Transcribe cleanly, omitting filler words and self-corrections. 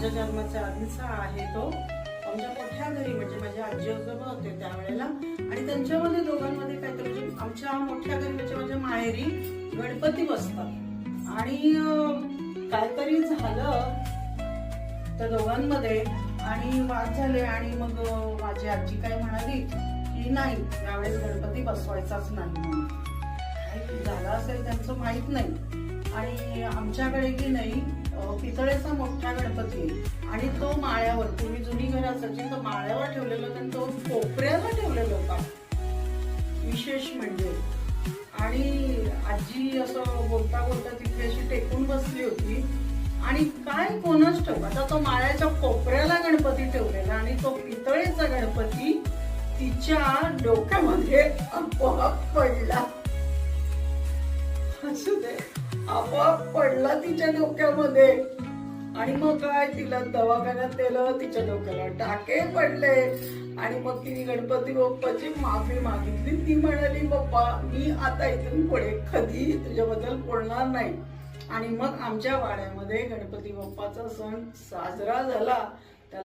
माझ्या जन्माच्या आधीचा आहे तो. आमच्या मोठ्या घरी म्हणजे माझे आजी आजोबा होते त्यावेळेला, आणि त्यांच्यामध्ये दोघांमध्ये काहीतरी म्हणजे आमच्या मोठ्या घरी म्हणजे माझ्या माहेरी गणपती बसतात आणि काहीतरी झालं त्या दोघांमध्ये आणि वाद झाले आणि मग माझी आजी काय म्हणाली की नाही, यावेळेस गणपती बसवायचाच नाही म्हणून. काय झालं असेल त्यांचं माहित नाही. आणि आमच्याकडे की नाही पितळेचा मोठा गणपती आहे आणि तो माळ्यावर, पूर्वी जुनी घर असायची तर माळ्यावर ठेवलेला होता आणि तो कोपऱ्याला ठेवलेला होता विशेष म्हणजे. आणि आजी असं बोलता बोलता तिथे अशी टेकून बसली होती आणि काय कोणाच ठेव, आता तो माळ्याच्या कोपऱ्याला गणपती ठेवलेला आणि तो पितळेचा गणपती तिच्या डोक्यामध्ये आपोआप पडला. असू दे, आपोआप पडला तिच्या डोक्यामध्ये. आणि मग काय, तिला दवाखान्यात नेलं, तिच्या डोक्याला टाके पडले आणि मग तिने गणपती बाप्पाची माफी मागितली. ती म्हणाली, बाप्पा मी आता इथून पुढे कधी तुझ्याबद्दल बोलणार नाही. आणि मग आमच्या वाड्यामध्ये गणपती बाप्पाचा सण साजरा झाला.